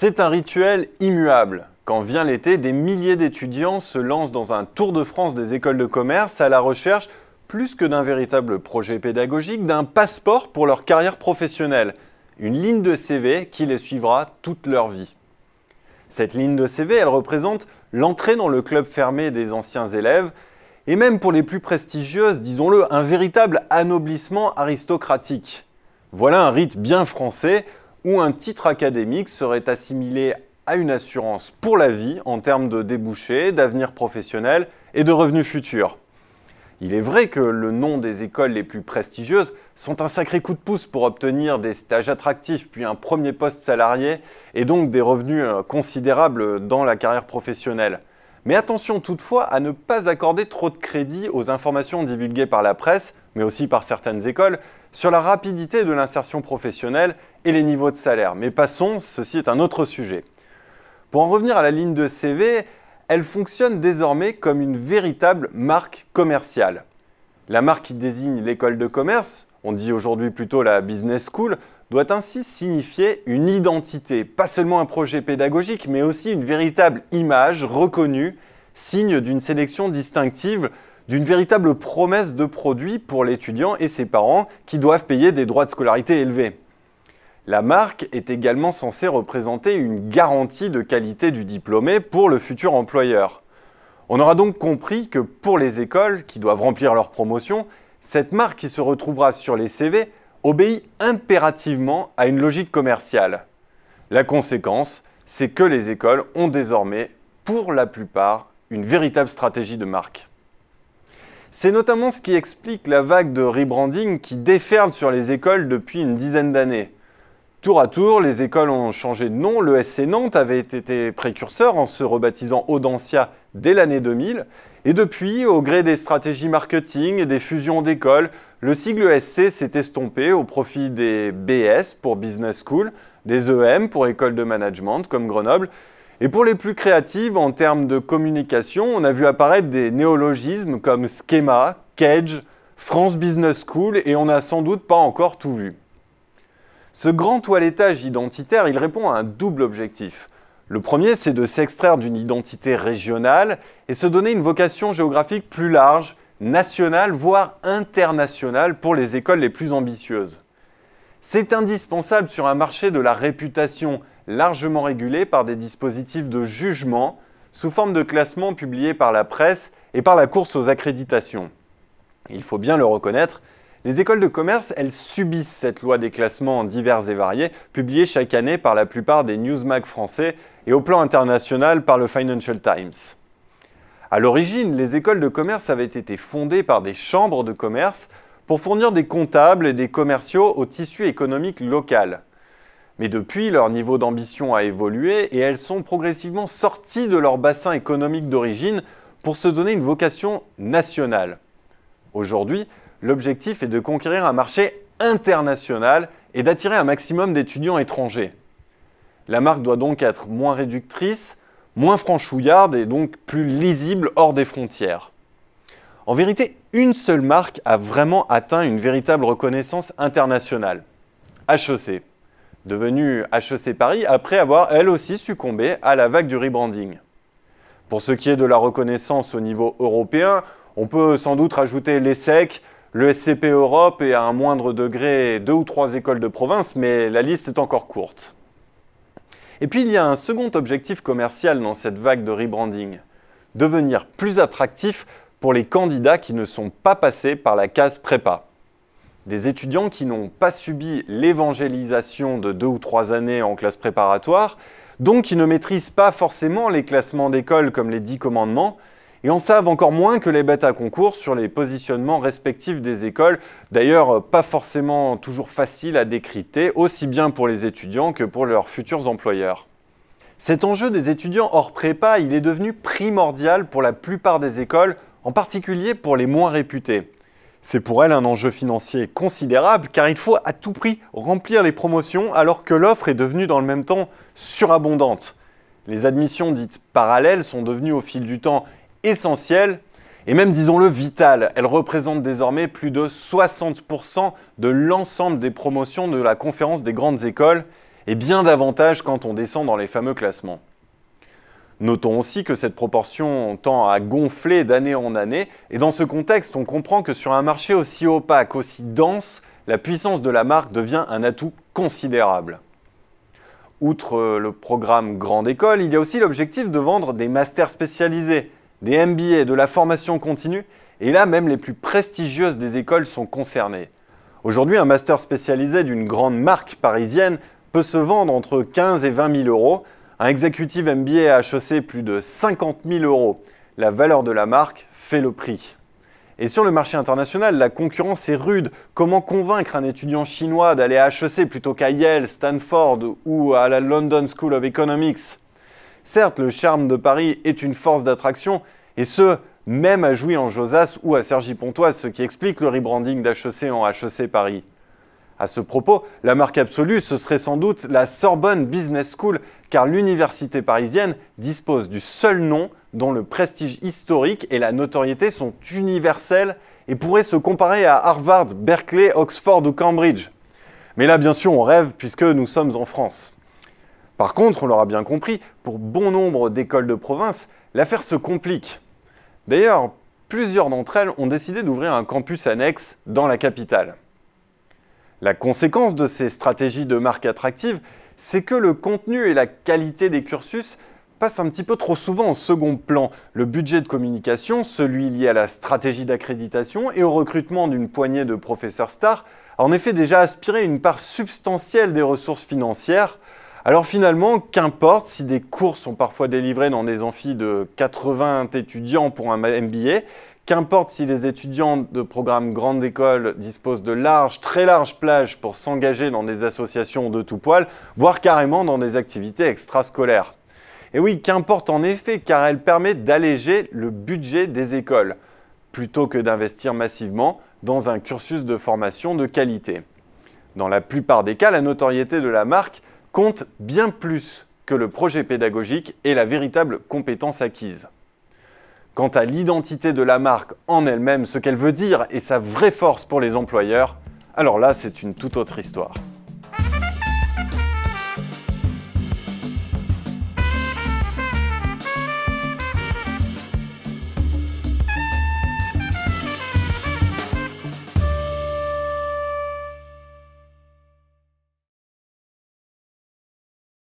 C'est un rituel immuable. Quand vient l'été, des milliers d'étudiants se lancent dans un tour de France des écoles de commerce à la recherche, plus que d'un véritable projet pédagogique, d'un passeport pour leur carrière professionnelle. Une ligne de CV qui les suivra toute leur vie. Cette ligne de CV, elle représente l'entrée dans le club fermé des anciens élèves et même pour les plus prestigieuses, disons-le, un véritable anoblissement aristocratique. Voilà un rite bien français où un titre académique serait assimilé à une assurance pour la vie en termes de débouchés, d'avenir professionnel et de revenus futurs. Il est vrai que le nom des écoles les plus prestigieuses sont un sacré coup de pouce pour obtenir des stages attractifs, puis un premier poste salarié et donc des revenus considérables dans la carrière professionnelle. Mais attention toutefois à ne pas accorder trop de crédit aux informations divulguées par la presse, mais aussi par certaines écoles, sur la rapidité de l'insertion professionnelle et les niveaux de salaire. Mais passons, ceci est un autre sujet. Pour en revenir à la ligne de CV, elle fonctionne désormais comme une véritable marque commerciale. La marque qui désigne l'école de commerce, on dit aujourd'hui plutôt la business school, doit ainsi signifier une identité, pas seulement un projet pédagogique, mais aussi une véritable image reconnue, signe d'une sélection distinctive, d'une véritable promesse de produit pour l'étudiant et ses parents qui doivent payer des droits de scolarité élevés. La marque est également censée représenter une garantie de qualité du diplômé pour le futur employeur. On aura donc compris que pour les écoles qui doivent remplir leur promotion, cette marque qui se retrouvera sur les CV obéit impérativement à une logique commerciale. La conséquence, c'est que les écoles ont désormais, pour la plupart, une véritable stratégie de marque. C'est notamment ce qui explique la vague de rebranding qui déferle sur les écoles depuis une dizaine d'années. Tour à tour, les écoles ont changé de nom. Le SC Nantes avait été précurseur en se rebaptisant Audencia dès l'année 2000. Et depuis, au gré des stratégies marketing et des fusions d'écoles, le sigle SC s'est estompé au profit des BS pour Business School, des EM pour École de Management comme Grenoble. Et pour les plus créatives, en termes de communication, on a vu apparaître des néologismes comme Schema, Cage, France Business School et on n'a sans doute pas encore tout vu. Ce grand toilettage identitaire, il répond à un double objectif. Le premier, c'est de s'extraire d'une identité régionale et se donner une vocation géographique plus large, nationale, voire internationale pour les écoles les plus ambitieuses. C'est indispensable sur un marché de la réputation largement régulé par des dispositifs de jugement sous forme de classement publiés par la presse et par la course aux accréditations. Il faut bien le reconnaître, les écoles de commerce, elles subissent cette loi des classements divers et variés, publiée chaque année par la plupart des newsmag français et au plan international par le Financial Times. À l'origine, les écoles de commerce avaient été fondées par des chambres de commerce pour fournir des comptables et des commerciaux au tissu économique local. Mais depuis, leur niveau d'ambition a évolué et elles sont progressivement sorties de leur bassin économique d'origine pour se donner une vocation nationale. Aujourd'hui, l'objectif est de conquérir un marché international et d'attirer un maximum d'étudiants étrangers. La marque doit donc être moins réductrice, moins franchouillarde et donc plus lisible hors des frontières. En vérité, une seule marque a vraiment atteint une véritable reconnaissance internationale. HEC, devenue HEC Paris après avoir elle aussi succombé à la vague du rebranding. Pour ce qui est de la reconnaissance au niveau européen, on peut sans doute rajouter l'ESSEC, le SCP Europe et à un moindre degré 2 ou 3 écoles de province, mais la liste est encore courte. Et puis il y a un second objectif commercial dans cette vague de rebranding, devenir plus attractif pour les candidats qui ne sont pas passés par la case prépa. Des étudiants qui n'ont pas subi l'évangélisation de 2 ou 3 années en classe préparatoire, donc qui ne maîtrisent pas forcément les classements d'école comme les 10 commandements, et en savent encore moins que les bêtes à concours sur les positionnements respectifs des écoles, d'ailleurs pas forcément toujours faciles à décrypter, aussi bien pour les étudiants que pour leurs futurs employeurs. Cet enjeu des étudiants hors prépa, il est devenu primordial pour la plupart des écoles, en particulier pour les moins réputées. C'est pour elles un enjeu financier considérable car il faut à tout prix remplir les promotions alors que l'offre est devenue dans le même temps surabondante. Les admissions dites parallèles sont devenues au fil du temps essentielles et même, disons-le, vitales. Elles représentent désormais plus de 60% de l'ensemble des promotions de la conférence des grandes écoles et bien davantage quand on descend dans les fameux classements. Notons aussi que cette proportion tend à gonfler d'année en année, et dans ce contexte, on comprend que sur un marché aussi opaque, aussi dense, la puissance de la marque devient un atout considérable. Outre le programme Grande École, il y a aussi l'objectif de vendre des masters spécialisés, des MBA, de la formation continue, et là même les plus prestigieuses des écoles sont concernées. Aujourd'hui, un master spécialisé d'une grande marque parisienne peut se vendre entre 15 et 20 000 euros, un executive MBA à HEC plus de 50 000 euros. La valeur de la marque fait le prix. Et sur le marché international, la concurrence est rude. Comment convaincre un étudiant chinois d'aller à HEC plutôt qu'à Yale, Stanford ou à la London School of Economics? Certes, le charme de Paris est une force d'attraction, et ce, même à Jouy-en-Josas ou à Cergy-Pontoise, ce qui explique le rebranding d'HEC en HEC Paris. À ce propos, la marque absolue, ce serait sans doute la Sorbonne Business School, car l'université parisienne dispose du seul nom dont le prestige historique et la notoriété sont universels et pourraient se comparer à Harvard, Berkeley, Oxford ou Cambridge. Mais là, bien sûr, on rêve puisque nous sommes en France. Par contre, on l'aura bien compris, pour bon nombre d'écoles de province, l'affaire se complique. D'ailleurs, plusieurs d'entre elles ont décidé d'ouvrir un campus annexe dans la capitale. La conséquence de ces stratégies de marque attractive, c'est que le contenu et la qualité des cursus passent un petit peu trop souvent au second plan. Le budget de communication, celui lié à la stratégie d'accréditation et au recrutement d'une poignée de professeurs stars, a en effet déjà aspiré une part substantielle des ressources financières. Alors finalement, qu'importe si des cours sont parfois délivrés dans des amphis de 80 étudiants pour un MBA, qu'importe si les étudiants de programme Grande École disposent de très larges plages pour s'engager dans des associations de tout poil, voire carrément dans des activités extrascolaires. Et oui, qu'importe en effet, car elle permet d'alléger le budget des écoles, plutôt que d'investir massivement dans un cursus de formation de qualité. Dans la plupart des cas, la notoriété de la marque compte bien plus que le projet pédagogique et la véritable compétence acquise. Quant à l'identité de la marque en elle-même, ce qu'elle veut dire et sa vraie force pour les employeurs, alors là, c'est une toute autre histoire.